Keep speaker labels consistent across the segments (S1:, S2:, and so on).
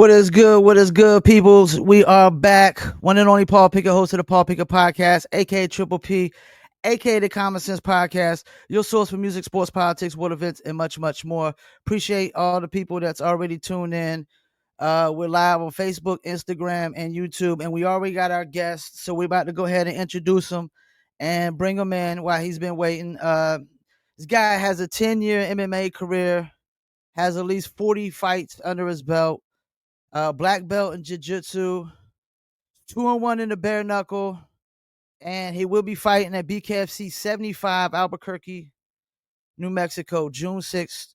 S1: What is good? What is good, peoples? We are back. One and only Paul Pickett, host of the Paul Pickett Podcast, aka Triple P, aka the Common Sense Podcast, your source for music, sports, politics, world events, and much, much more. Appreciate all the people that's already tuned in. We're live on Facebook, Instagram, and YouTube, and we already got our guests, so we're about to go ahead and introduce him and bring him in while he's been waiting. This guy has a 10-year MMA career, has at least 40 fights under his belt, black belt in jiu-jitsu, 2-1 in the bare knuckle, and he will be fighting at BKFC 75 Albuquerque, New Mexico, June 6th,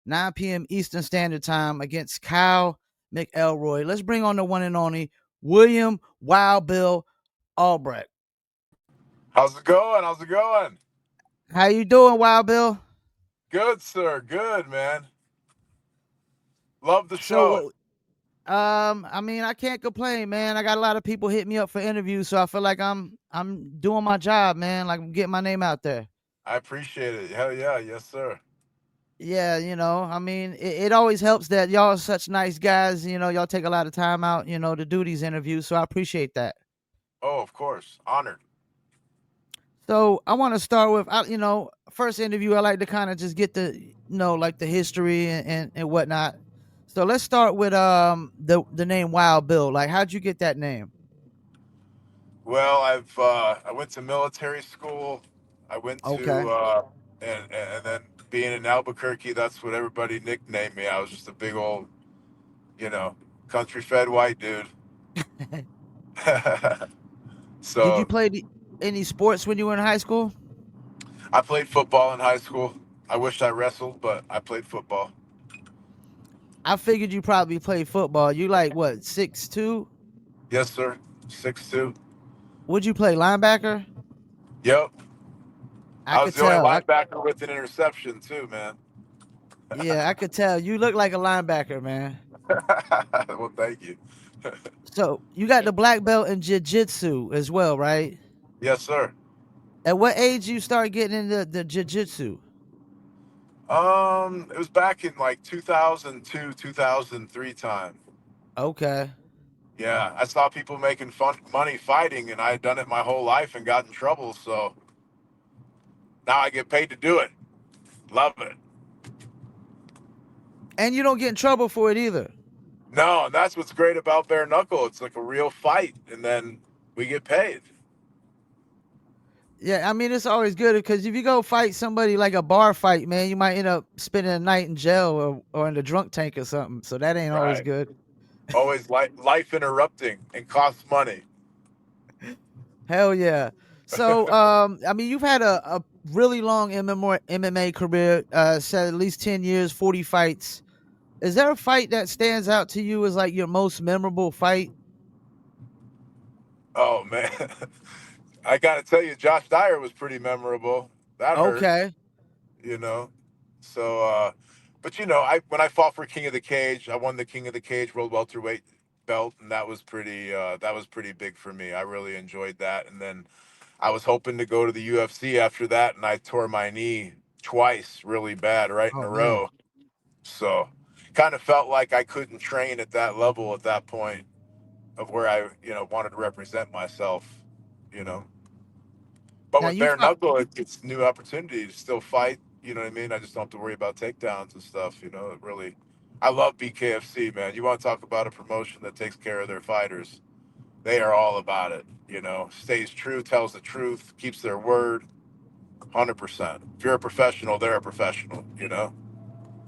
S1: 9 p.m. Eastern Standard Time against Kyle McElroy. Let's bring on the one and only William Wild Bill Albrecht.
S2: How's it going? How's it going?
S1: How you doing, Wild Bill?
S2: Good, sir. Good, man. Love the show.
S1: So, I mean, I can't complain, man. I got a lot of people hit me up for interviews, so I feel like I'm doing my job, man. Like I'm getting my name out there.
S2: I appreciate it. Hell yeah. Yes, sir.
S1: Yeah, I mean, it always helps that y'all are such nice guys. Y'all take a lot of time out, to do these interviews. So I appreciate that.
S2: Oh, of course. Honored.
S1: So I want to start with, first interview. I like to kind of just get like the history and whatnot. So let's start with the name Wild Bill. Like, how'd you get that name?
S2: Well, I went to military school. I went
S1: Okay.
S2: to and then being in Albuquerque, that's what everybody nicknamed me. I was just a big old, you know, country fed white dude.
S1: Did you
S2: So
S1: play any sports when you were in high school?
S2: I played football in high school. I wished I wrestled, but I played football.
S1: I figured you probably played football. You like what, 6'2"?
S2: Yes, sir. 6'2".
S1: Would you play linebacker?
S2: Yep.
S1: I
S2: I was
S1: could
S2: the only
S1: tell.
S2: linebacker with an interception too, man.
S1: Yeah, I could tell. You look like a linebacker, man.
S2: Well, thank you.
S1: So you got the black belt in jiu-jitsu as well, right?
S2: Yes, sir.
S1: At what age you start getting into the jiu-jitsu?
S2: It was back in like 2002, 2003 time.
S1: Okay.
S2: Yeah, I saw people making fun money fighting, and I had done it my whole life and got in trouble. So now I get paid to do it. Love it.
S1: And you don't get in trouble for it either.
S2: No, and that's what's great about bare knuckle. It's like a real fight, and then we get paid.
S1: Yeah, I mean it's always good because if you go fight somebody like a bar fight, man, you might end up spending a night in jail or in the drunk tank or something. So that ain't always
S2: Right.
S1: good.
S2: Always life interrupting and costs money.
S1: Hell yeah. So I mean you've had a really long MMA career, said at least 10 years, 40 fights. Is there a fight that stands out to you as like your most memorable fight?
S2: Oh man, I got to tell you, Josh Dyer was pretty memorable. That hurt,
S1: Okay.
S2: you know. So, but I when I fought for King of the Cage, I won the King of the Cage World Welterweight belt, and that was pretty big for me. I really enjoyed that, and then I was hoping to go to the UFC after that, and I tore my knee twice, really bad, right in
S1: Oh
S2: a
S1: man.
S2: row. So, kind of felt like I couldn't train at that level at that point of where I, wanted to represent myself, you know. But
S1: Now
S2: with
S1: you
S2: bare
S1: fought.
S2: knuckle, it's new opportunity to still fight. You know what I mean? I just don't have to worry about takedowns and stuff. It really, I love BKFC, man. You want to talk about a promotion that takes care of their fighters? They are all about it. Stays true, tells the truth, keeps their word, 100%. If you're a professional, they're a professional.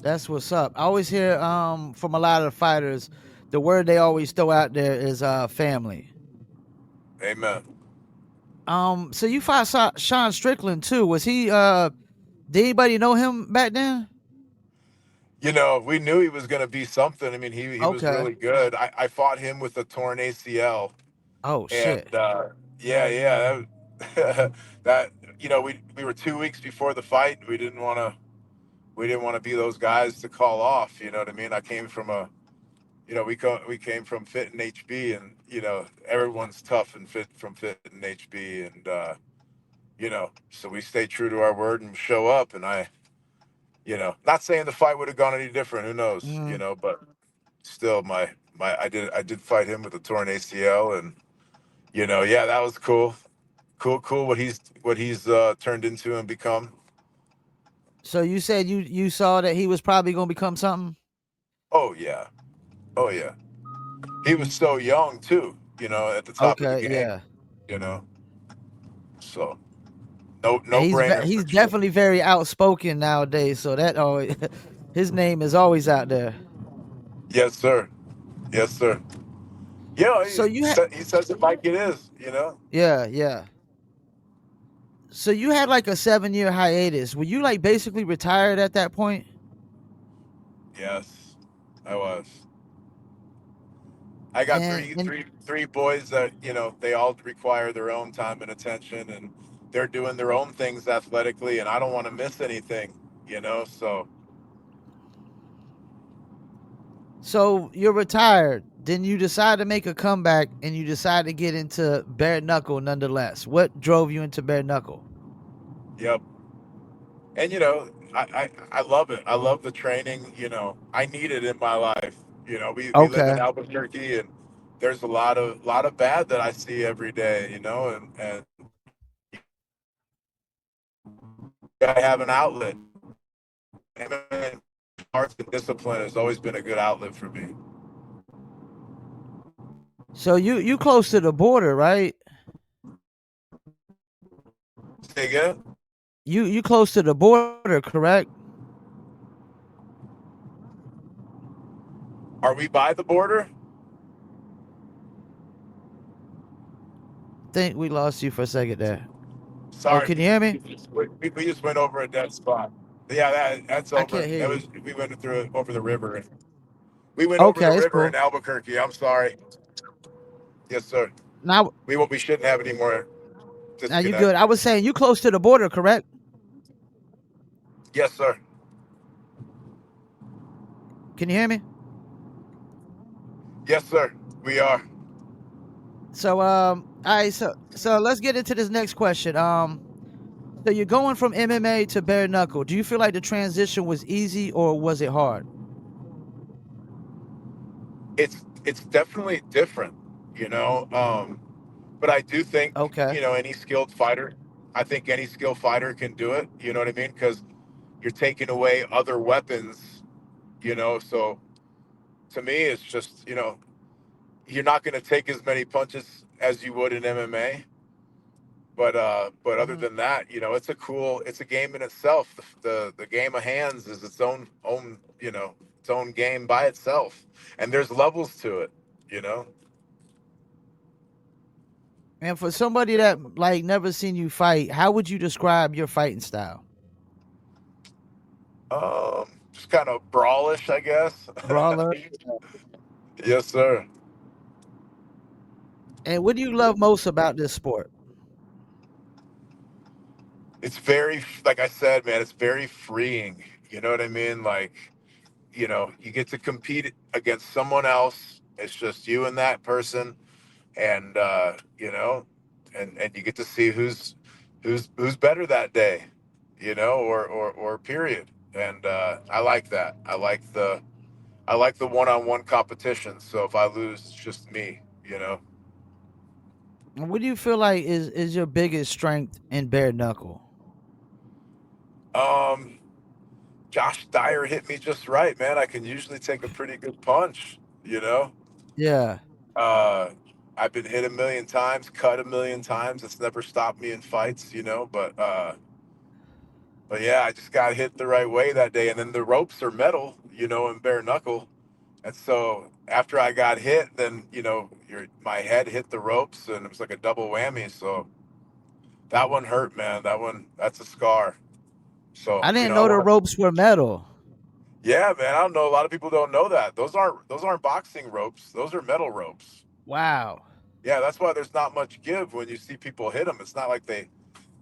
S1: That's what's up. I always hear from a lot of the fighters, the word they always throw out there is family.
S2: Amen.
S1: So you fought Sean Strickland too. Was he did anybody know him back then?
S2: We knew he was going to be something. I mean, he was
S1: Okay.
S2: really good. I fought him with a torn ACL.
S1: Oh
S2: And
S1: shit.
S2: yeah, that we were 2 weeks before the fight. We didn't want to be those guys to call off. You know what I mean? I came from we came from Fit and HB, and everyone's tough and Fit and HB, and so we stay true to our word and show up. And not saying the fight would have gone any different. Who knows?
S1: Mm.
S2: But still, I did fight him with a torn ACL, and yeah, that was cool. Cool what he's turned into and become.
S1: So you said you saw that he was probably gonna become something.
S2: Oh yeah. Oh yeah. He was so young too, at the top of the
S1: Okay,
S2: game,
S1: yeah.
S2: you know. So
S1: And
S2: no brainer
S1: he's
S2: for sure.
S1: definitely very outspoken nowadays. So that always his name is always out there.
S2: Yes, sir. Yes, sir.
S1: So you had
S2: He says it like it is.
S1: yeah, yeah. So you had like a 7-year hiatus. Were you like basically retired at that point?
S2: Yes, I was. I got
S1: And
S2: three boys that they all require their own time and attention, and they're doing their own things athletically, and I don't want to miss anything. So
S1: so you're retired. Then you decide to make a comeback and you decide to get into bare knuckle nonetheless. What drove you into bare knuckle?
S2: yep. And I love it. I love the training. I need it in my life. We live in
S1: Okay.
S2: Albuquerque, and there's a lot of bad that I see every day. And I have an outlet. And arts and discipline has always been a good outlet for me.
S1: So you close to the border, right?
S2: Say again?
S1: You close to the border, correct?
S2: Are we by the border?
S1: Think we lost you for a second there. Oh,
S2: Sorry,
S1: can you hear me?
S2: we just went over a dead spot. Yeah, that's
S1: I
S2: over.
S1: can't hear
S2: That
S1: you.
S2: was we went through over the river. We went over the
S1: Okay, it's
S2: river
S1: cool.
S2: in Albuquerque. I'm sorry. Yes, sir.
S1: Now
S2: We shouldn't have any more
S1: now you
S2: disconnect.
S1: good. I was saying you close to the border, correct?
S2: Yes, sir.
S1: Can you hear me?
S2: Yes, sir. We are.
S1: So all right, so let's get into this next question. So you're going from MMA to bare knuckle. Do you feel like the transition was easy or was it hard?
S2: It's definitely different, you know. But I do think
S1: Okay.
S2: any skilled fighter. I think any skilled fighter can do it. You know what I mean? Because you're taking away other weapons. So to me, it's just you're not going to take as many punches as you would in MMA. But other
S1: Hmm.
S2: than that, it's a game in itself. The game of hands is its own its own game by itself, and there's levels to it. You know,
S1: And for somebody that like never seen you fight, how would you describe your fighting style?
S2: just kind of brawlish, I guess.
S1: Brawler.
S2: Yes, sir.
S1: And what do you love most about this sport?
S2: It's very, like I said, man, it's very freeing. You know what I mean? Like, you get to compete against someone else. It's just you and that person, and and you get to see who's better that day, or period. And I like that. I like the one-on-one competition. So if I lose, it's just me.
S1: And what do you feel like is your biggest strength in bare knuckle?
S2: Um, Josh Dyer hit me just right, man. I can usually take a pretty good punch.
S1: Yeah.
S2: Uh, I've been hit a million times, cut a million times. It's never stopped me in fights, but yeah, I just got hit the right way that day. And then the ropes are metal, and bare knuckle. And so after I got hit, then my head hit the ropes, and it was like a double whammy. So that one hurt, man. That's a scar. So
S1: I didn't
S2: I
S1: know the
S2: want to.
S1: ropes were metal.
S2: Yeah, man. I don't know. A lot of people don't know that. Those aren't boxing ropes. Those are metal ropes.
S1: Wow.
S2: Yeah, that's why there's not much give when you see people hit them. It's not like they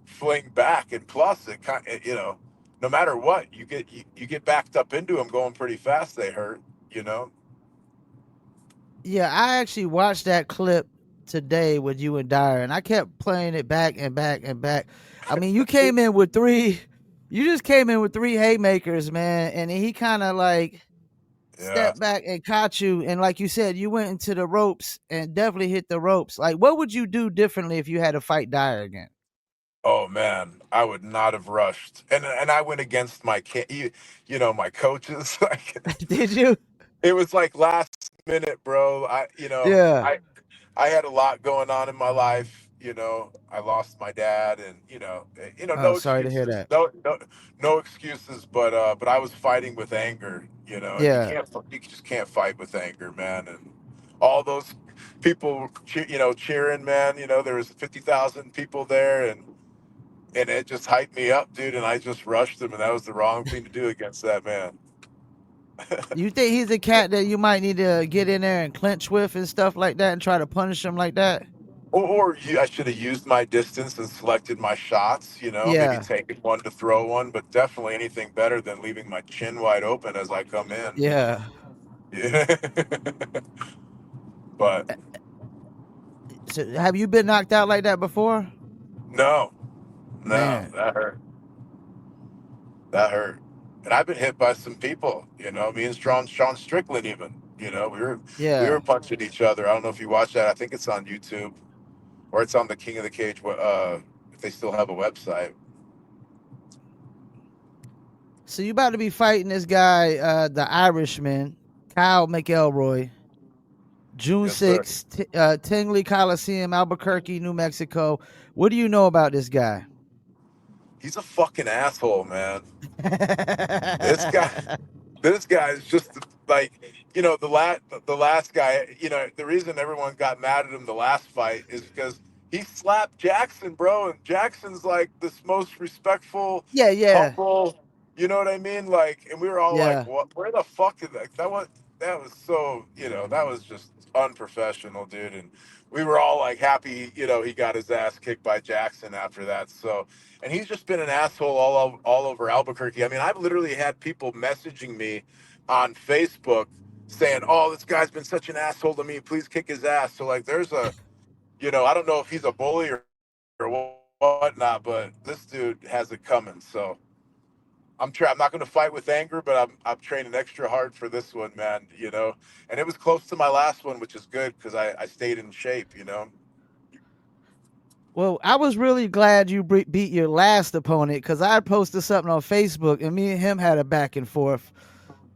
S2: fling back, and plus, no matter what, you get backed up into them going pretty fast. They hurt, you know.
S1: Yeah, I actually watched that clip today with you and Dyer, and I kept playing it back and back and back. I mean, you just came in with three haymakers, man, and he kind of like
S2: Yeah.
S1: stepped back and caught you, and like you said, you went into the ropes and definitely hit the ropes. Like, what would you do differently if you had to fight Dyer again?
S2: Oh man, I would not have rushed, and I went against my coaches. Like
S1: Did you?
S2: it was like last minute, bro. I you know
S1: Yeah.
S2: I had a lot going on in my life. I lost my dad, and
S1: Oh,
S2: no
S1: sorry to hear
S2: excuses,
S1: that.
S2: no excuses. But I was fighting with anger, and
S1: Yeah.
S2: you just can't fight with anger, man. And all those people, cheering, man. There was 50,000 people there, and it just hyped me up, dude. And I just rushed him, and that was the wrong thing to do against that man.
S1: You think he's a cat that you might need to get in there and clinch with and stuff like that and try to punish him like that?
S2: I should have used my distance and selected my shots, maybe
S1: Yeah.
S2: taking one to throw one, but definitely anything better than leaving my chin wide open as I come in.
S1: Yeah.
S2: Yeah. But
S1: So have you been knocked out like that before?
S2: no, no,
S1: Man.
S2: that hurt. That hurt. And I've been hit by some people, me and Sean Strickland even, we were
S1: Yeah.
S2: punching each other. I don't know if you watch that. I think it's on YouTube or it's on the King of the Cage, if they still have a website.
S1: So you about to be fighting this guy, the Irishman, Kyle McElroy, June
S2: Yes, sir.
S1: 6th, Tingley Coliseum, Albuquerque, New Mexico. What do you know about this guy?
S2: He's a fucking asshole, man. This guy, this guy is just like, the last guy. The reason everyone got mad at him the last fight is because he slapped Jackson, bro, and Jackson's like this most respectful,
S1: Yeah, yeah,
S2: humble. You know what I mean? Like, and we were all like,
S1: yeah.
S2: "What? Where the fuck is that? That was so. That was just unprofessional, dude." And we were all like happy, he got his ass kicked by Jackson after that. So, and he's just been an asshole all over Albuquerque. I mean, I've literally had people messaging me on Facebook saying, "Oh, this guy's been such an asshole to me. Please kick his ass." So like, I don't know if he's a bully or whatnot, but this dude has it coming. So I'm not going to fight with anger, but I'm training extra hard for this one, man. And it was close to my last one, which is good because I stayed in shape.
S1: Well, I was really glad you beat your last opponent because I posted something on Facebook and me and him had a back and forth.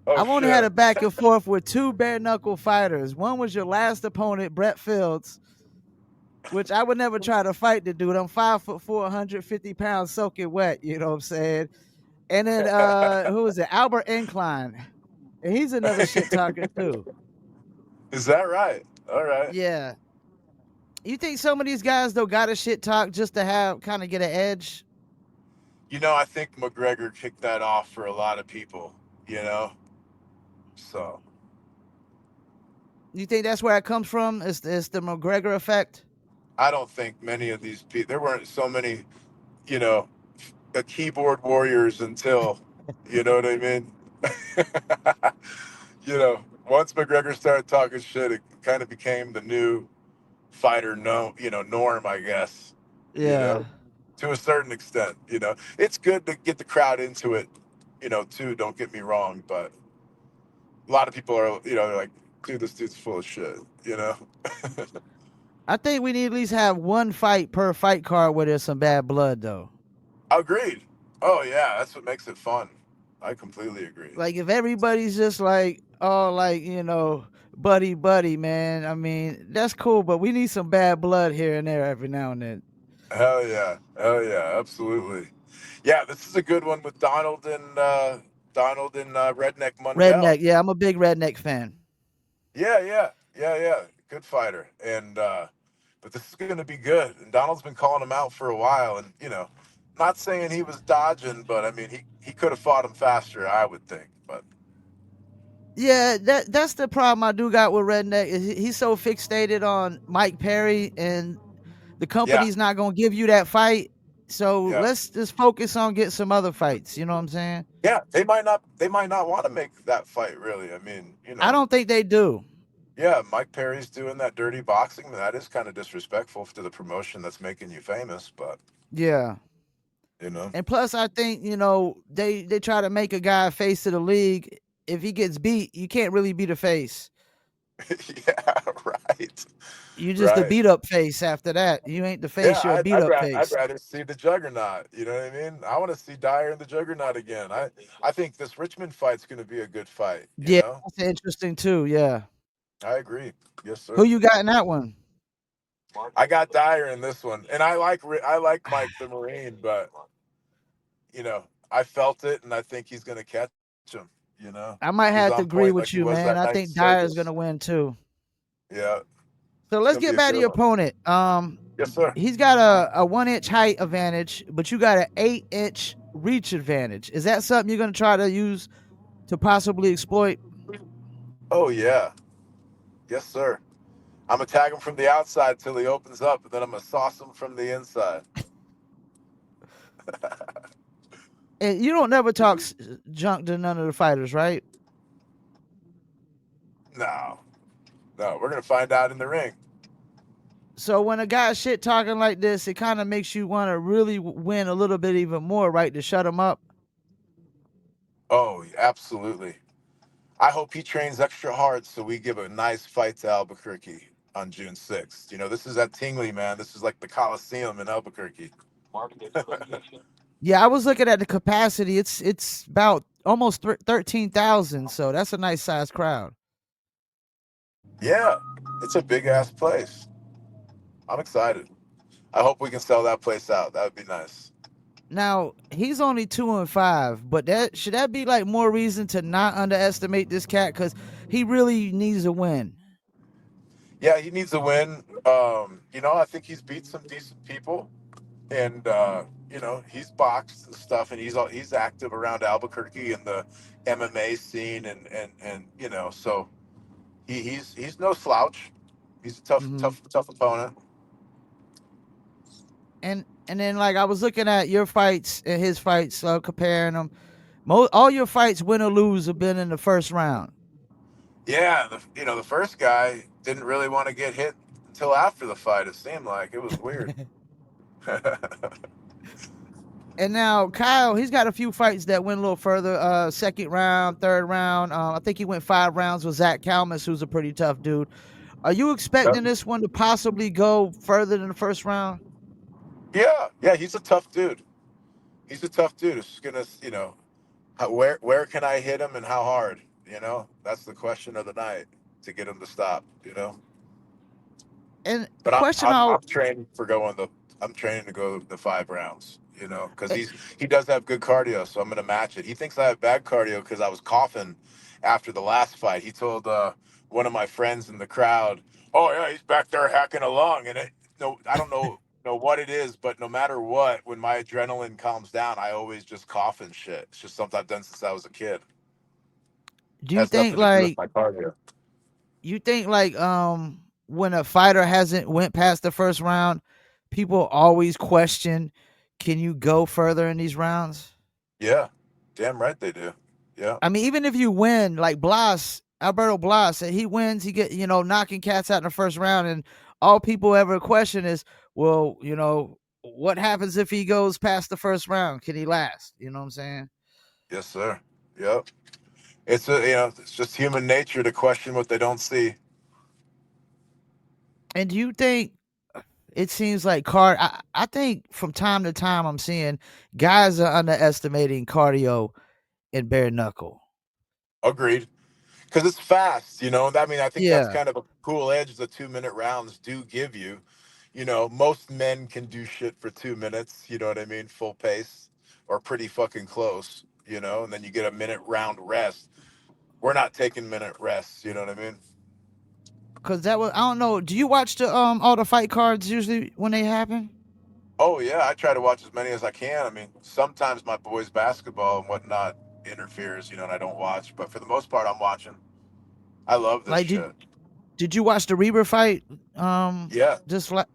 S2: Oh
S1: I've only had
S2: shit.
S1: a back and forth with two bare knuckle fighters. One was your last opponent, Brett Fields, which I would never try to fight the dude. I'm 5'4", 150 pounds, soaking wet. You know what I'm saying? And then who is it? Albert Incline, and he's another shit talker too.
S2: Is that right? All right.
S1: Yeah. You think some of these guys though got a shit talk just to have kind of get an edge?
S2: I think McGregor kicked that off for a lot of people, you know? So,
S1: You think that's where it comes from? It's the McGregor effect?
S2: I don't think many of these people, there weren't so many, you know, keyboard warriors until, you know what I mean? Once McGregor started talking shit, it kind of became the new fighter norm, I guess, you
S1: Yeah.
S2: know, to a certain extent. It's good to get the crowd into it, too. Don't get me wrong, but a lot of people are, they're like, dude, this dude's full of shit.
S1: I think we need at least have one fight per fight card where there's some bad blood though.
S2: Agreed. Oh yeah, that's what makes it fun. I completely agree.
S1: Like if everybody's just like, oh, like, buddy, buddy, man. I mean, that's cool, but we need some bad blood here and there every now and then.
S2: Hell yeah, absolutely. Yeah, this is a good one with Donald and Redneck Mundell.
S1: Redneck, yeah, I'm a big redneck fan.
S2: Yeah. Good fighter, and but this is going to be good. And Donald's been calling him out for a while, and not saying he was dodging, but I mean he could have fought him faster, I would think. But
S1: Yeah, that's the problem I do got with Redneck. Is he's so fixated on Mike Perry, and the
S2: yeah,
S1: company's not gonna give you that fight. So
S2: yeah,
S1: let's just focus on get some other fights. You know what I'm saying?
S2: yeah. They might not want to make that fight really. I mean,
S1: I don't think they do.
S2: yeah, Mike Perry's doing that dirty boxing. That is kind of disrespectful to the promotion that's making you famous, but
S1: Yeah.
S2: you know,
S1: And plus, I think they try to make a guy face of the league, if he gets beat, you can't really beat a face.
S2: Yeah, right,
S1: You just the
S2: right.
S1: beat up face after that. You ain't the
S2: Yeah,
S1: face, you're a beat
S2: I'd
S1: up
S2: rather I'd
S1: face.
S2: rather see the Juggernaut. You know what I mean? I want to see Dyer and the Juggernaut again. I think this Richmond fight's going to be a good fight. You
S1: Yeah,
S2: know,
S1: that's interesting too. Yeah.
S2: I agree. Yes,
S1: Who
S2: sir.
S1: you got in that one?
S2: I got Dyer in this one, and I like Mike the Marine, but I felt it, and I think he's going to catch him.
S1: I might
S2: He's
S1: have to
S2: on
S1: agree
S2: point like
S1: with
S2: he
S1: you,
S2: was
S1: man.
S2: that
S1: I
S2: night in
S1: think Dyer is
S2: Sturgis.
S1: gonna win too.
S2: Yeah,
S1: So
S2: it's
S1: let's
S2: going to
S1: get
S2: be a
S1: back to
S2: good
S1: your
S2: one.
S1: opponent.
S2: Yes, sir.
S1: He's got a 1 inch height advantage, but you got an 8 inch reach advantage. Is that something you're gonna try to use to possibly exploit?
S2: Oh yeah, yes, sir. I'm gonna tag him from the outside till he opens up, and then I'm gonna sauce him from the inside.
S1: And you don't never talk junk to none of the fighters, right?
S2: No, no, we're gonna find out in the ring.
S1: So when a guy's shit talking like this, it kind of makes you want to really win a little bit even more, right? To shut him up.
S2: Oh, absolutely. I hope he trains extra hard so we give a nice fight to Albuquerque on June 6th. This is at Tingley, man. This is like the Coliseum in Albuquerque.
S1: Yeah, I was looking at the capacity. It's about almost 13,000, so that's a nice sized crowd.
S2: Yeah, it's a big ass place. I'm excited. I hope we can sell that place out. That would be nice.
S1: Now he's only 2-5, but that should that be like more reason to not underestimate this cat because he really needs a win.
S2: Yeah, he needs a win. I think he's beat some decent people, and he's boxed and stuff, and he's active around Albuquerque in the MMA scene, and so he's no slouch. He's a tough
S1: Hmm.
S2: tough tough opponent.
S1: And then like I was looking at your fights and his fights, comparing them. All your fights, win or lose, have been in the first round.
S2: Yeah, the first guy didn't really want to get hit until after the fight. It seemed like it was weird.
S1: And now Kyle, he's got a few fights that went a little further. Second round, third round. I think he went 5 rounds with Zach Kalmus, who's a pretty tough dude. Are you expecting this one to possibly go further than the first round?
S2: Yeah, he's a tough dude. He's a tough dude. It's just gonna, where can I hit him and how hard? That's the question of the night to get him to stop.
S1: And
S2: But I'm
S1: question
S2: I'm
S1: out,
S2: I'm training for I'm training to go the 5 rounds. Because he does have good cardio, so I'm gonna match it. He thinks I have bad cardio because I was coughing after the last fight. He told one of my friends in the crowd, "Oh yeah, he's back there hacking along." And no, I don't know what it is, but no matter what, when my adrenaline calms down, I always just cough and shit. It's just something I've done since I was a kid.
S1: do you
S2: Has
S1: think
S2: nothing to do with
S1: like
S2: my cardio.
S1: when a fighter hasn't went past the first round, people always question, can you go further in these rounds?
S2: Yeah, damn right they do. Yeah,
S1: I mean, even if you win, like Alberto Blas, he wins, he get knocking cats out in the first round, and all people ever question is, well, what happens if he goes past the first round? Can he last? You know what I'm saying?
S2: yes sir. Yep. It's just human nature to question what they don't see.
S1: And do you think it seems like I think from time to time I'm seeing guys are underestimating cardio and bare knuckle.
S2: Agreed. Because it's fast. I think that's
S1: Yeah.
S2: kind of a cool edge the 2 minute rounds do give you. Most men can do shit for 2 minutes. You know what I mean? Full pace or pretty fucking close. And then you get a minute round rest. We're not taking minute rests. You know what I mean?
S1: Cause that was I don't know. Do you watch the all the fight cards usually when they happen?
S2: Oh yeah, I try to watch as many as I can. I mean, sometimes my boys' basketball and whatnot interferes, and I don't watch. But for the most part, I'm watching. I love this
S1: Like
S2: shit.
S1: did you watch the Reber fight?
S2: Yeah,
S1: Just like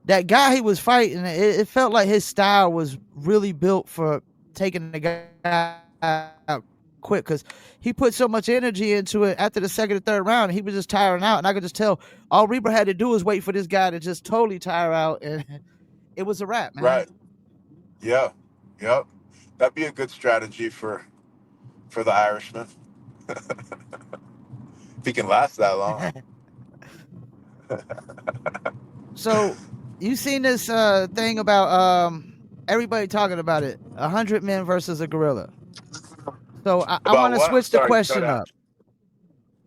S1: that guy he was fighting, it felt like his style was really built for taking the guy out quick because he put so much energy into it after the second or third round. He was just tiring out, and I could just tell all Reber had to do was wait for this guy to just totally tire out, and it was a wrap, man.
S2: right. Yeah, yep. That'd be a good strategy for the Irishman. If he can last that long.
S1: So you seen this thing about everybody talking about it, 100 men versus a gorilla. So I
S2: About
S1: want to
S2: what? I'm
S1: switch the
S2: sorry, you cut
S1: question
S2: out.
S1: up.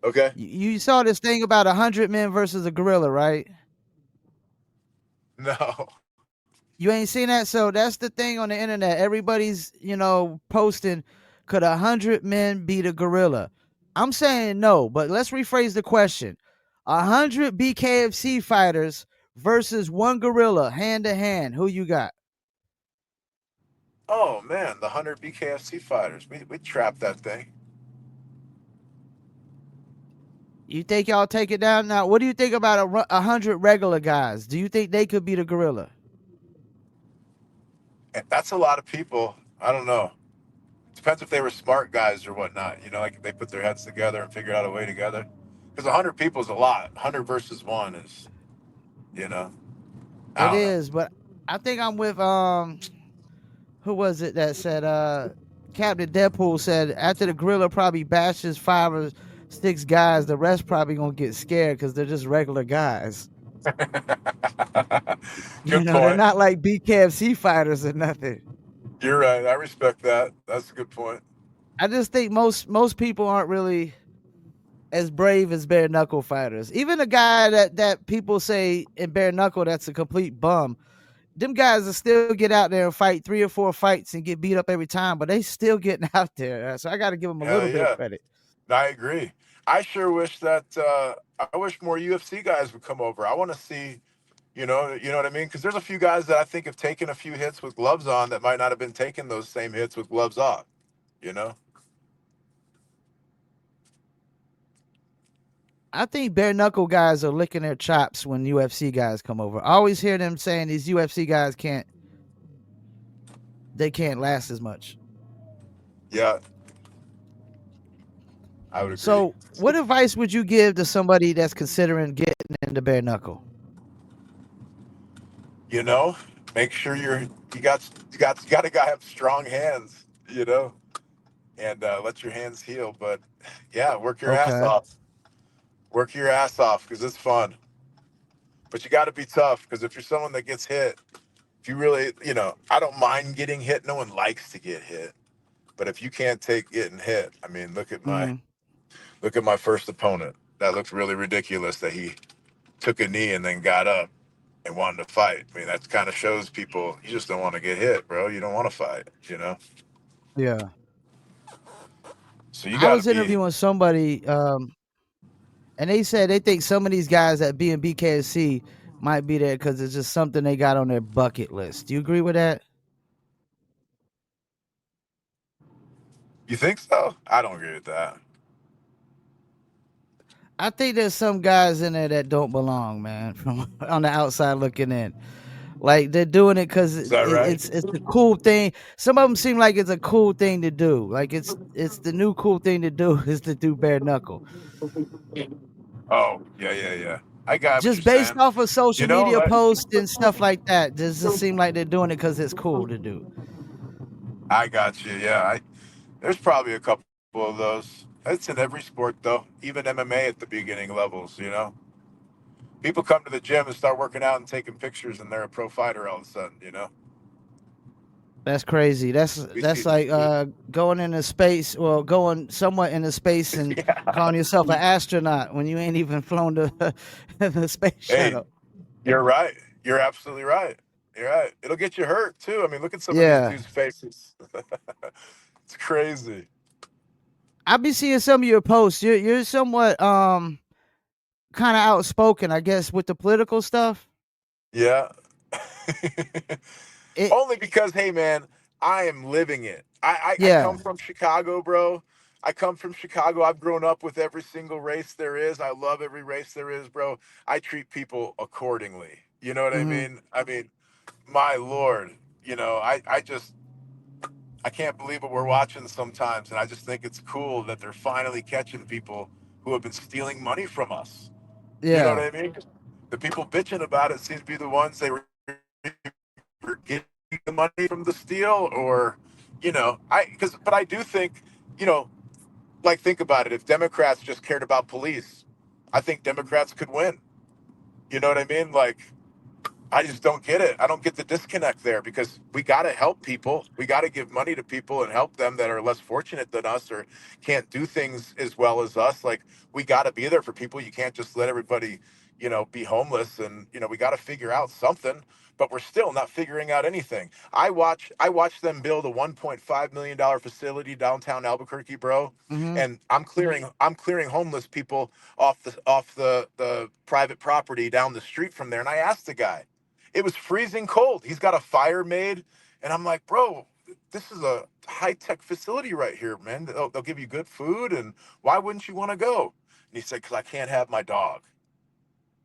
S2: Okay.
S1: You saw this thing about 100 men versus a gorilla, right?
S2: No.
S1: You ain't seen that? So that's the thing on the internet. Everybody's, posting, could 100 men beat a gorilla? I'm saying no, but let's rephrase the question. 100 BKFC fighters versus one gorilla, hand to hand. Who you got?
S2: Oh man, the 100 BKFC fighters. We trapped that thing.
S1: You think y'all take it down? Now, what do you think about 100 regular guys? Do you think they could beat a gorilla?
S2: And that's a lot of people. I don't know. Depends if they were smart guys or whatnot. You know, like if they put their heads together and figured out a way together. Because 100 people is a lot. 100 versus one is, you know, I
S1: It
S2: don't know.
S1: is, but I think I'm with who was it that said Captain Deadpool said after the gorilla probably bashes 5 or 6 guys, the rest probably gonna get scared because they're just regular guys.
S2: Good
S1: They're
S2: point.
S1: not like BKFC fighters or nothing.
S2: You're right. I respect that. That's a good point.
S1: I just think most people aren't really as brave as bare knuckle fighters. Even a guy that people say in bare knuckle that's a complete bum. Them guys will still get out there and fight 3 or 4 fights and get beat up every time, but they still getting out there. So I got to give them a
S2: Hell
S1: little bit of
S2: yeah.
S1: credit.
S2: I agree. I sure wish that I wish more UFC guys would come over. I want to see, you know what I mean? Because there's a few guys that I think have taken a few hits with gloves on that might not have been taking those same hits with gloves off. You know?
S1: I think bare knuckle guys are licking their chops when UFC guys come over. I always hear them saying these UFC guys can't last as much.
S2: Yeah, I would agree.
S1: So, what advice would you give to somebody that's considering getting into bare knuckle?
S2: You know, make sure you got to have strong hands. You know, and let your hands heal. But yeah, work your ass
S1: Okay.
S2: off. Work your ass off because it's fun. But you got to be tough because if you're someone that gets hit, if you really, I don't mind getting hit. No one likes to get hit. But if you can't take getting hit, I mean,
S1: Mm-hmm.
S2: look at my first opponent. That looked really ridiculous that he took a knee and then got up and wanted to fight. I mean, that kind of shows people you just don't want to get hit, bro. You don't want to fight.
S1: Yeah.
S2: So you
S1: I
S2: got to
S1: was
S2: be.
S1: interviewing somebody, and they said they think some of these guys that be in BKFC might be there because it's just something they got on their bucket list. Do you agree with that?
S2: You think so? I don't agree with that.
S1: I think there's some guys in there that don't belong, man. From on the outside looking in, like they're doing it because
S2: Is that right?
S1: it's a cool thing. Some of them seem like it's a cool thing to do. Like it's the new cool thing to do is to do bare knuckle.
S2: Oh, yeah, yeah, yeah. I got what you're
S1: Just based
S2: saying.
S1: off of
S2: You
S1: social
S2: know,
S1: media
S2: like,
S1: posts and stuff like that, does it seem like they're doing it because it's cool to do?
S2: I got you. Yeah, there's probably a couple of those. It's in every sport, though. Even MMA at the beginning levels. People come to the gym and start working out and taking pictures, and they're a pro fighter all of a sudden.
S1: That's crazy.
S2: We
S1: That's
S2: see.
S1: like going into space, well, going somewhat into space and
S2: Yeah.
S1: calling yourself an astronaut when you ain't even flown the space
S2: Hey,
S1: shuttle.
S2: you're right. You're absolutely right. You're right. It'll get you hurt too. I mean, look at some of these
S1: Yeah.
S2: dudes' faces. It's crazy.
S1: I be seeing some of your posts. You're somewhat kind of outspoken, I guess, with the political stuff.
S2: Yeah.
S1: It
S2: Only because, hey, man, I am living it. I come
S1: yeah.
S2: from Chicago, bro. I come from Chicago. I've grown up with every single race there is. I love every race there is, bro. I treat people accordingly. You know what I
S1: Hmm.
S2: mean? I mean, my Lord, I can't believe what we're watching sometimes. And I just think it's cool that they're finally catching people who have been stealing money from us. You know what
S1: Yeah.
S2: I mean? The people bitching about it seem to be the ones they were getting the money from the steal, or but I do think, you know like, think about it. If Democrats just cared about police, I think Democrats could win. You know what I mean? Like, I just don't get it. I don't get the disconnect there, because we got to help people. We got to give money to people and help them that are less fortunate than us or can't do things as well as us. Like, we got to be there for people. You can't just let everybody, be homeless, and, we got to figure out something, but we're still not figuring out anything. I watched them build a $1.5 million facility downtown Albuquerque, bro.
S1: Mm-hmm.
S2: And I'm clearing homeless people off the private property down the street from there. And I asked the guy, it was freezing cold. He's got a fire made. And I'm like, bro, this is a high tech facility right here, man. They'll give you good food. And why wouldn't you want to go? And he said, because I can't have my dog.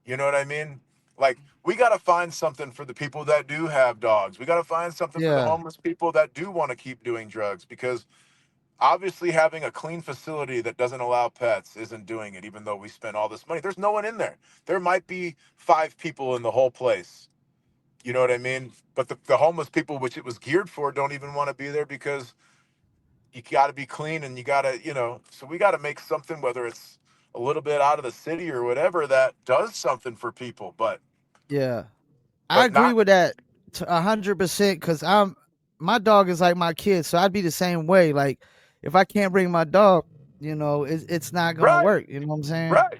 S2: You know what I mean? Like, we got to find something for the people that do have dogs. We got to find something for the
S1: Yeah.
S2: homeless people that do want to keep doing drugs, because obviously having a clean facility that doesn't allow pets isn't doing it, even though we spent all this money. There's no one in there. There might be 5 people in the whole place. You know what I mean? But the homeless people, which it was geared for, don't even want to be there, because you got to be clean, and you got to, so we got to make something, whether it's a little bit out of the city or whatever, that does something for people,
S1: Yeah. I
S2: but
S1: agree
S2: not
S1: with that 100% because my dog is like my kid, so I'd be the same way. Like if I can't bring my dog, it's not gonna
S2: right,
S1: work. You know what I'm saying?
S2: right,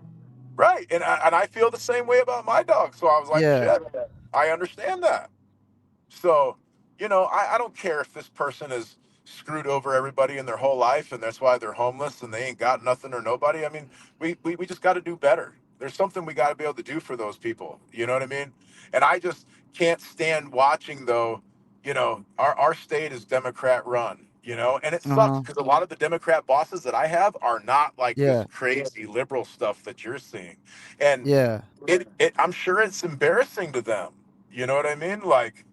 S2: right. And I feel the same way about my dog. So I was like,
S1: Yeah.
S2: shit, I understand that. So, I don't care if this person is screwed over everybody in their whole life and that's why they're homeless and they ain't got nothing or nobody. I mean, we just got to do better. There's something we got to be able to do for those people. You know what I mean? And I just can't stand watching, though, our state is Democrat run, and it
S1: Uh
S2: sucks
S1: huh.
S2: because a lot of the Democrat bosses that I have are not like this
S1: Yeah.
S2: crazy liberal stuff that you're seeing. And
S1: Yeah.
S2: I'm sure it's embarrassing to them. You know what I mean? Like,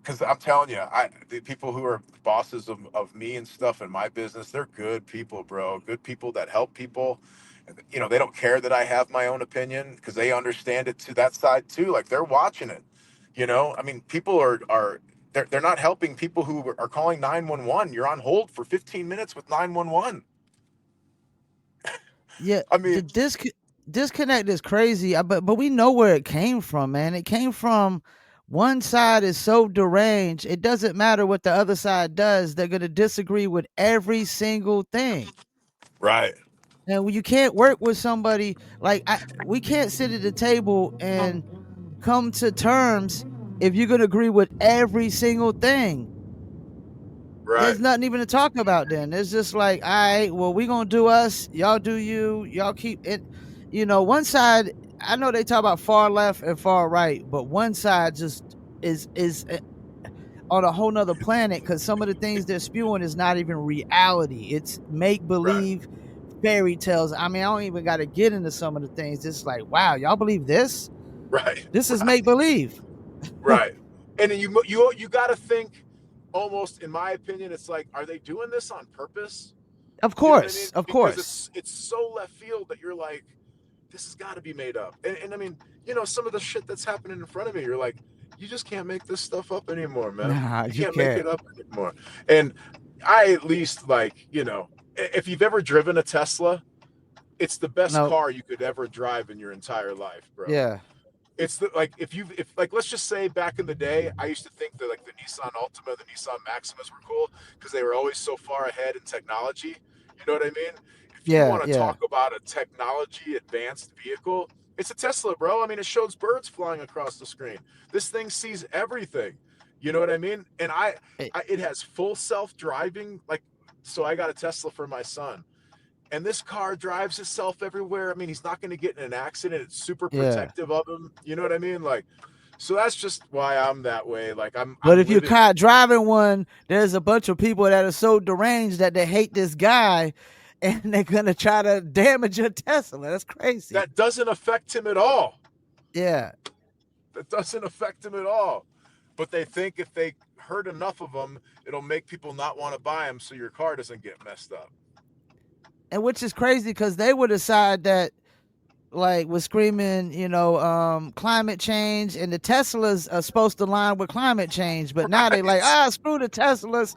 S2: because I'm telling you, the people who are bosses of me and stuff in my business, they're good people, bro. Good people that help people. They don't care that I have my own opinion, because they understand it to that side too. Like, they're watching it. I mean, people are they're not helping people who are calling 911. You're on hold for 15 minutes with 911.
S1: Yeah.
S2: I
S1: The
S2: mean,
S1: disconnect is crazy, but we know where it came from, man. It came from one side is so deranged. It doesn't matter what the other side does; they're gonna disagree with every single thing.
S2: right,
S1: And when you can't work with somebody like we can't sit at the table and come to terms if you're gonna agree with every single thing.
S2: right,
S1: There's nothing even to talk about then. It's just like, all right, well, we gonna do us, y'all do you, y'all keep it. One side, I know they talk about far left and far right, but one side just is on a whole nother planet because some of the things they're spewing is not even reality. It's make
S2: right,
S1: believe fairy tales. I mean, I don't even got to get into some of the things. It's like, wow, y'all believe this?
S2: right,
S1: This is make
S2: right.
S1: believe.
S2: Right. And then you got to think, almost, in my opinion, it's like, are they doing this on purpose?
S1: Of
S2: You know what I mean?
S1: course, of
S2: Because
S1: course.
S2: it's so left field that you're like, this has got to be made up. And I mean, some of the shit that's happening in front of me, you're like, you just can't make this stuff up anymore, man.
S1: Nah,
S2: You
S1: you
S2: can't make
S1: can't.
S2: it up anymore. And I at least, like, if you've ever driven a Tesla, it's the best
S1: No,
S2: car you could ever drive in your entire life, bro.
S1: yeah,
S2: It's like, if like, let's just say back in the day, I used to think that, like, the Nissan Altima, the Nissan Maximas were cool because they were always so far ahead in technology. You know what I mean? If you
S1: yeah,
S2: want to
S1: yeah,
S2: talk about a technology advanced vehicle, it's a Tesla, bro. I mean, it shows birds flying across the screen. This thing sees everything. You know what I mean? And
S1: eh,
S2: it has full self driving. Like, so I got a Tesla for my son, and this car drives itself everywhere. I mean, he's not going to get in an accident. It's super
S1: yeah.
S2: protective of him. You know what I mean? Like, so that's just why I'm that way. Like,
S1: But
S2: I'm
S1: if you're
S2: living.
S1: caught driving one, there's a bunch of people that are so deranged that they hate this guy, and they're gonna try to damage your Tesla. That's crazy.
S2: That doesn't affect him at all.
S1: Yeah.
S2: That doesn't affect him at all. But they think if they hurt enough of them, it'll make people not want to buy them, so your car doesn't get messed up.
S1: And which is crazy because they would decide that like was screaming, climate change, and the Teslas are supposed to line with climate change, but now they like,
S2: Right?
S1: screw the Teslas.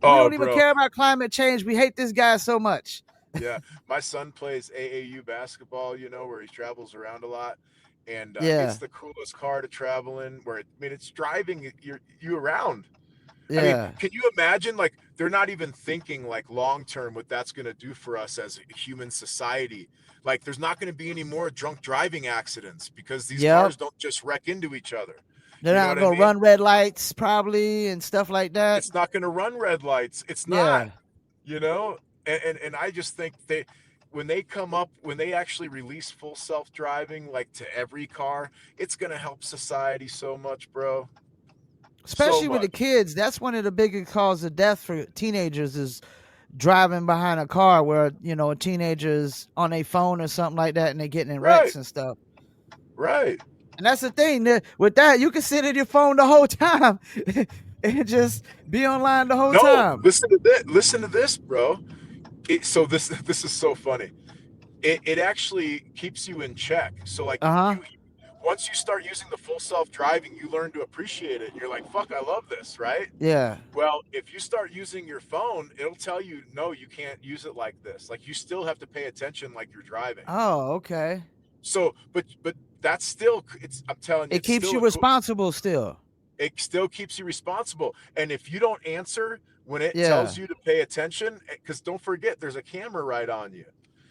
S1: We
S2: Oh,
S1: don't even
S2: bro.
S1: care about climate change. We hate this guy so much.
S2: Yeah, my son plays AAU basketball, you know, where he travels around a lot, and it's
S1: Yeah,
S2: the coolest car to travel in. Where I mean, it's driving you around. I mean,
S1: yeah.
S2: can you imagine? Like, they're not even thinking like long term what that's going to do for us as a human society. Like, there's not going to be any more drunk driving accidents because these
S1: Yep.
S2: cars don't just wreck into each other.
S1: They're
S2: You know
S1: not
S2: what I
S1: gonna
S2: mean?
S1: run red lights probably and stuff like that.
S2: It's not going to run red lights. It's not.
S1: Yeah.
S2: You know, and I just think they when they actually release full self-driving like to every car, it's going to help society so much, bro. So
S1: Especially with the
S2: much.
S1: kids, that's one of the biggest causes of death for teenagers is driving behind a car where, a teenager's on a phone or something like that and they're getting in
S2: Right.
S1: wrecks and stuff.
S2: Right.
S1: And that's the thing. With that, you can sit at your phone the whole time and just be online the whole
S2: No,
S1: time.
S2: listen to this. Listen to this, bro. So this is so funny. It actually keeps you in check. So like
S1: Uh-huh.
S2: you once you start using the full self-driving, you learn to appreciate it. And you're like, fuck, I love this, right?
S1: Yeah.
S2: Well, if you start using your phone, it'll tell you, no, you can't use it like this. Like, you still have to pay attention like you're driving.
S1: Oh, okay.
S2: So, but that's still, I'm telling you,
S1: It
S2: it's
S1: keeps
S2: still
S1: you
S2: a cool,
S1: responsible still.
S2: it still keeps you responsible. And if you don't answer when it
S1: Yeah.
S2: tells you to pay attention, because don't forget, there's a camera right on you.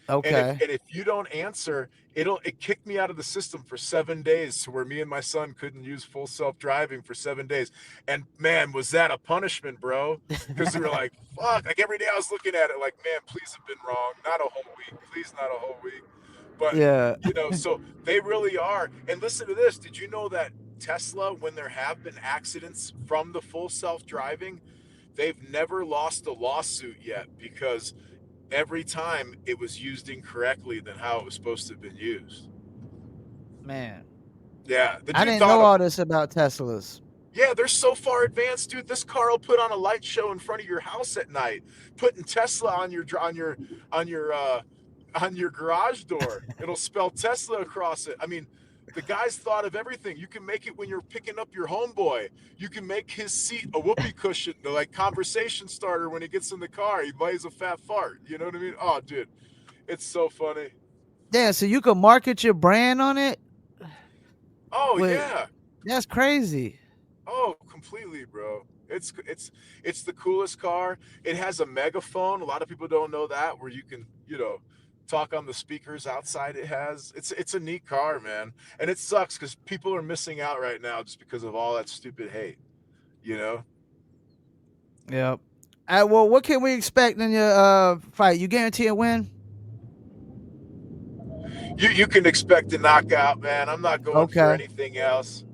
S2: And if
S1: Okay.
S2: and if you don't answer, it kicked me out of the system for 7 days, to where me and my son couldn't use full self-driving for 7 days. And man, was that a punishment, bro? Because we were like, fuck. Like, every day I was looking at it like, man, please have been wrong. Not a whole week. Please, not a whole week. But
S1: Yeah.
S2: so they really are. And listen to this. Did you know that Tesla, when there have been accidents from the full self-driving, they've never lost a lawsuit yet, because every time it was used incorrectly than how it was supposed to have been used.
S1: Man.
S2: Yeah, the
S1: I
S2: dude
S1: didn't know
S2: thought of,
S1: all this about Teslas.
S2: yeah, they're so far advanced, dude. This car will put on a light show in front of your house at night, putting Tesla on your on your garage door. It'll spell Tesla across it. I mean, the guy's thought of everything. You can make it when you're picking up your homeboy. You can make his seat a whoopee cushion, like conversation starter when he gets in the car. He lays a fat fart. You know what I mean? Oh, dude, it's so funny.
S1: Yeah, so you can market your brand on it?
S2: Oh
S1: With
S2: yeah.
S1: That's crazy.
S2: Oh, completely, bro. It's the coolest car. It has a megaphone. A lot of people don't know that, where you can, talk on the speakers outside. It has. It's a neat car, man. And it sucks because people are missing out right now just because of all that stupid hate. You know.
S1: Yep. Well, what can we expect in your fight? You guarantee a win?
S2: You can expect a knockout, man. I'm not going for
S1: Okay.
S2: anything else.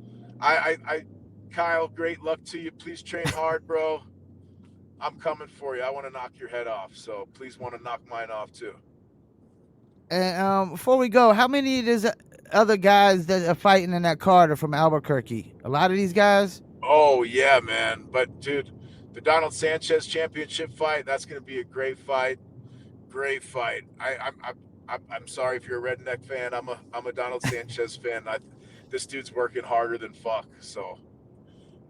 S2: I Kyle, great luck to you. Please train hard, bro. I'm coming for you. I want to knock your head off. So please want to knock mine off too.
S1: And before we go, how many of these other guys that are fighting in that card are from Albuquerque? A lot of these guys?
S2: Oh yeah, man. But dude, the Donald Sanchez championship fight, that's going to be a great fight. Great fight. I'm sorry if you're a redneck fan. I'm a Donald Sanchez fan. This dude's working harder than fuck. So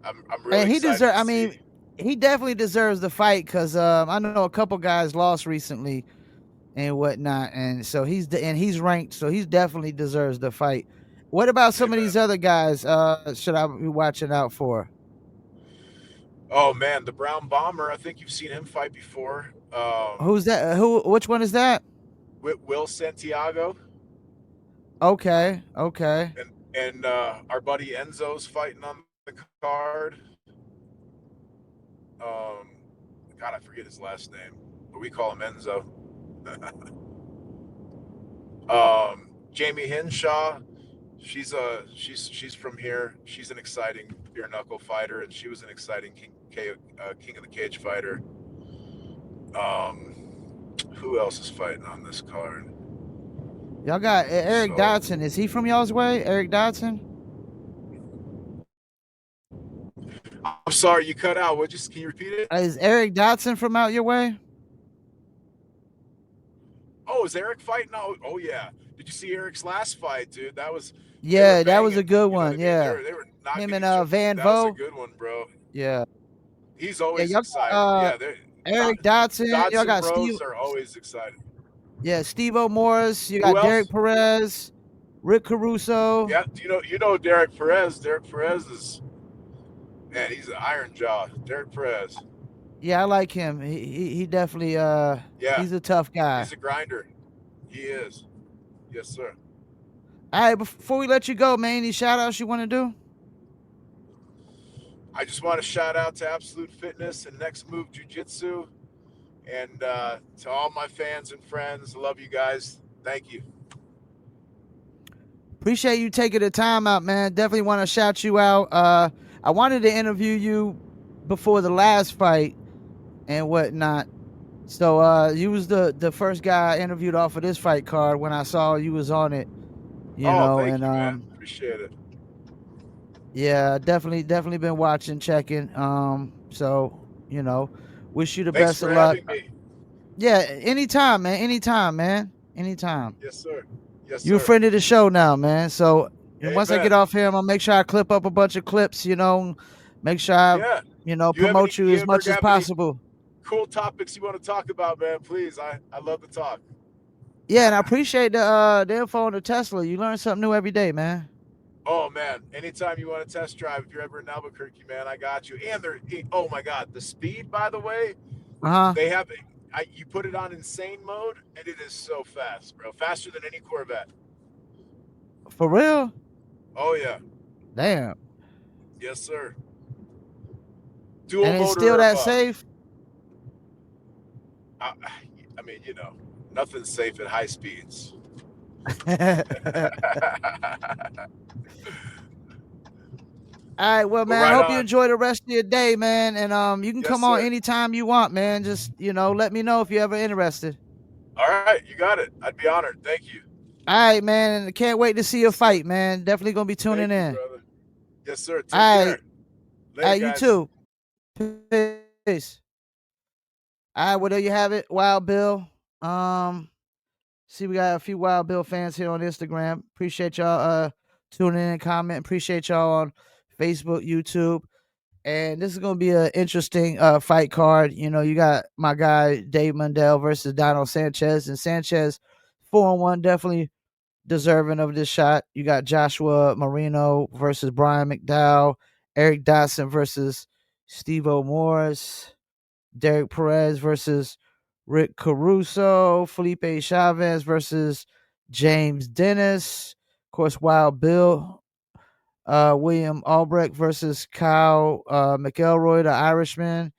S2: I'm really
S1: And he
S2: excited
S1: deserves.
S2: to
S1: I mean,
S2: see.
S1: he definitely deserves the fight because I know a couple guys lost recently and whatnot, and so he's ranked, so he definitely deserves the fight. What about some of these
S2: Amen.
S1: other guys? Should I be watching out for?
S2: Oh man, the Brown Bomber. I think you've seen him fight before.
S1: Who's that? Who? Which one is that?
S2: Will Santiago,
S1: Okay, okay.
S2: and our buddy Enzo's fighting on the card. Um, God, I forget his last name, but we call him Enzo. Jamie Hinshaw, she's from here. She's an exciting bare knuckle fighter, and she was an exciting King of the Cage fighter. Who else is fighting on this card?
S1: Y'all got Eric
S2: So
S1: Dodson. Is he from y'all's way? Eric Dodson?
S2: I'm sorry, you cut out. Can you repeat it?
S1: Is Eric Dodson from out your way?
S2: Oh, is Eric fighting? Oh yeah. Did you see Eric's last fight, dude? They were
S1: Yeah, that was a
S2: banging.
S1: good
S2: You know what
S1: one.
S2: I mean?
S1: Yeah,
S2: They were
S1: him
S2: knocking
S1: and
S2: each other.
S1: Van
S2: That was a
S1: Vo.
S2: good one, bro.
S1: Yeah,
S2: He's
S1: yeah.
S2: always
S1: Y'all got
S2: exciting. Yeah,
S1: Eric Dodson. Y'all
S2: Dodson
S1: got Steve.
S2: bros are always excited.
S1: Yeah, Steve-O Morris. You
S2: Who
S1: got Derek
S2: else?
S1: Perez, Rick Caruso.
S2: Yeah, you know Derek Perez. Derek Perez is, man, he's an iron jaw. Derek Perez.
S1: Yeah, I like him. He definitely
S2: Yeah,
S1: he's a tough guy.
S2: he's a grinder. He is. Yes, sir.
S1: All right, before we let you go, man, any shout outs you want to do?
S2: I just want to shout out to Absolute Fitness and Next Move Jiu Jitsu, and to all my fans and friends. Love you guys. Thank you.
S1: Appreciate you taking the time out, man. Definitely want to shout you out. I wanted to interview you before the last fight and whatnot. So you was the first guy I interviewed off of this fight card when I saw you was on it,
S2: Oh, thank
S1: and
S2: you, man. Appreciate it.
S1: yeah, definitely been watching, checking. So wish you the
S2: Thanks
S1: best
S2: for
S1: of luck.
S2: having me.
S1: Yeah, anytime, man. Anytime, man. Anytime.
S2: Yes, sir. Yes,
S1: You a
S2: sir.
S1: friend of the show now, man. So once I get
S2: Amen.
S1: off here, I'm gonna make sure I clip up a bunch of clips. Make sure I
S2: Yeah.
S1: promote you
S2: You
S1: as
S2: ever
S1: much as
S2: have any
S1: possible.
S2: cool topics you want to talk about, man? Please, I love to talk.
S1: Yeah, and I appreciate the info on the Tesla. You learn something new every day, man.
S2: Oh man, anytime you want to test drive, if you're ever in Albuquerque, man, I got you. And oh my God, the speed, by the way,
S1: Uh huh.
S2: they have, you put it on insane mode, and it is so fast, bro. Faster than any Corvette.
S1: For real?
S2: Oh yeah,
S1: Damn.
S2: yes sir.
S1: And
S2: Dual
S1: it's
S2: motor
S1: still
S2: or
S1: that
S2: above.
S1: safe?
S2: I, I mean, nothing's safe at high speeds.
S1: All right, well,
S2: But
S1: man, I
S2: right
S1: hope you
S2: on.
S1: enjoy the rest of your day, man. And you can
S2: Yes
S1: come on
S2: sir.
S1: anytime you want, man. Just let me know if you're ever interested.
S2: All right, you got it. I'd be honored. Thank you.
S1: All right, man, and can't wait to see your
S2: Yes sir.
S1: fight, man. Definitely gonna be tuning
S2: Thank you,
S1: in.
S2: brother. Yes sir.
S1: All
S2: Take
S1: right,
S2: care. Later,
S1: you
S2: guys.
S1: too. Peace. All right, well, there you have it, Wild Bill. Um, See, we got a few Wild Bill fans here on Instagram. Appreciate y'all tuning in and commenting. Appreciate y'all on Facebook, YouTube. And this is gonna be an interesting fight card. You got my guy Dave Mundell versus Donald Sanchez, and Sanchez 4-1, definitely deserving of this shot. You got Joshua Marino versus Brian McDowell, Eric Dotson versus Steve-O Morris, Derek Perez versus Rick Caruso, Felipe Chavez versus James Dennis, of course, Wild Bill, William Albrecht versus Kyle McElroy, the Irishman,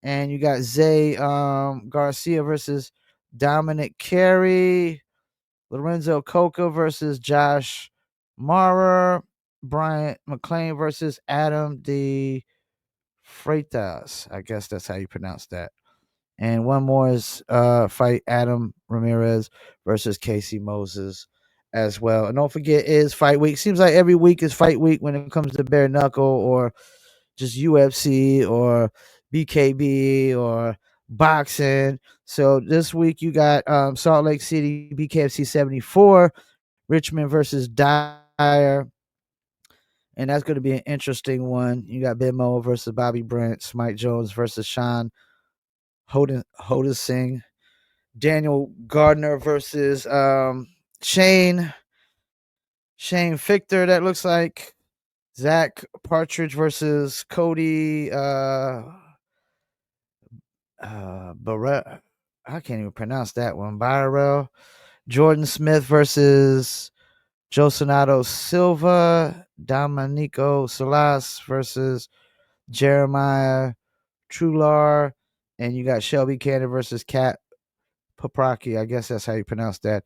S1: and you got Zay Garcia versus Dominic Carey, Lorenzo Coca versus Josh Maurer, Brian McLean versus Adam De Freitas. I guess that's how you pronounce that. And one more is fight Adam Ramirez versus Casey Moses as well. And don't forget, is fight week. Seems like every week is fight week when it comes to bare knuckle or just UFC or BKB or boxing. So this week you got Salt Lake City BKFC 74, Richmond versus Dyer. And that's going to be an interesting one. You got Bimo versus Bobby Brent, Mike Jones versus Sean Hoda Singh, Daniel Gardner versus Shane Fichter. That looks like Zach Partridge versus Cody Barrett. I can't even pronounce that one. Barrel. Jordan Smith versus Josinato Silva. Dominico Salas versus Jeremiah Trular. And you got Shelby Cannon versus Kat Papraki. I guess that's how you pronounce that.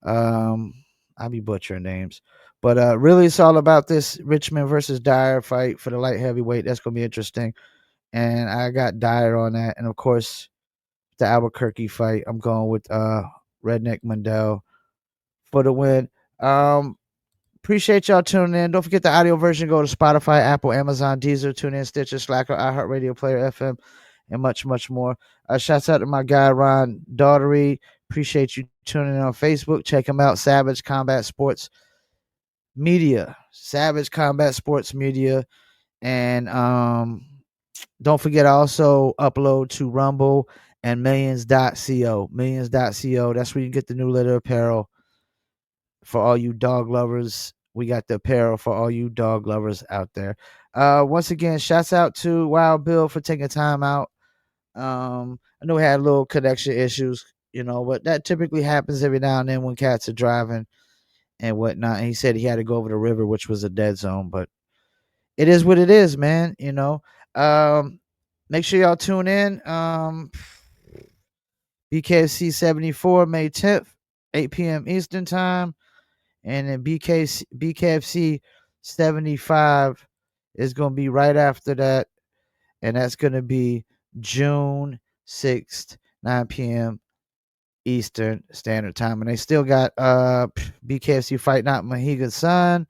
S1: I'll be butchering names. But really, it's all about this Richmond versus Dyer fight for the light heavyweight. That's going to be interesting. And I got Dyer on that. And of course, the Albuquerque fight, I'm going with Redneck Mundell for the win. Appreciate y'all tuning in. Don't forget the audio version. Go to Spotify, Apple, Amazon, Deezer, TuneIn, Stitcher, Slacker, iHeartRadio, Player FM, and much, much more. Shouts out to my guy, Ron Daughtery. Appreciate you tuning in on Facebook. Check him out, Savage Combat Sports Media. Savage Combat Sports Media. And don't forget, I also upload to Rumble and millions.co. Millions.co. That's where you can get the new litter apparel for all you dog lovers. We got the apparel for all you dog lovers out there. Once again, shouts out to Wild Bill for taking time out. I know we had little connection issues, but that typically happens every now and then when cats are driving and whatnot. And he said he had to go over the river, which was a dead zone, but it is what it is, man. Make sure y'all tune in. BKFC 74, May 10th, 8 p.m. Eastern time. And then BKFC 75 is going to be right after that. And that's going to be June 6th, 9 p.m. Eastern Standard Time. And they still got BKFC Fight Not Mohegan Sun.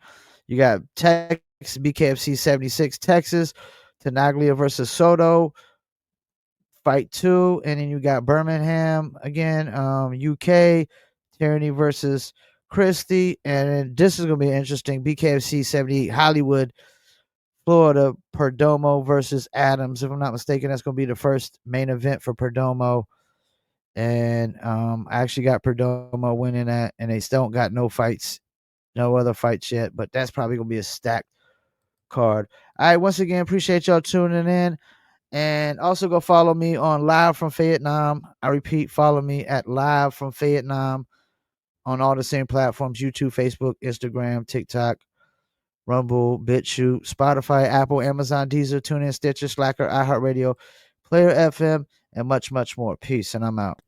S1: You got BKFC 76 Texas, Tenaglia versus Soto, Fight 2. And then you got Birmingham again, UK, Tyranny versus Christie. And this is going to be interesting. BKFC 78 Hollywood, Florida, Perdomo versus Adams. If I'm not mistaken, that's going to be the first main event for Perdomo. And I actually got Perdomo winning that, and they still don't got no other fights yet, but that's probably going to be a stacked card. All right, once again, appreciate y'all tuning in. And also go follow me on Live from Vietnam. I repeat, follow me at Live from Vietnam on all the same platforms: YouTube, Facebook, Instagram, TikTok, Rumble, BitChute, Spotify, Apple, Amazon, Deezer, TuneIn, Stitcher, Slacker, iHeartRadio, Player FM, and much, much more. Peace, and I'm out.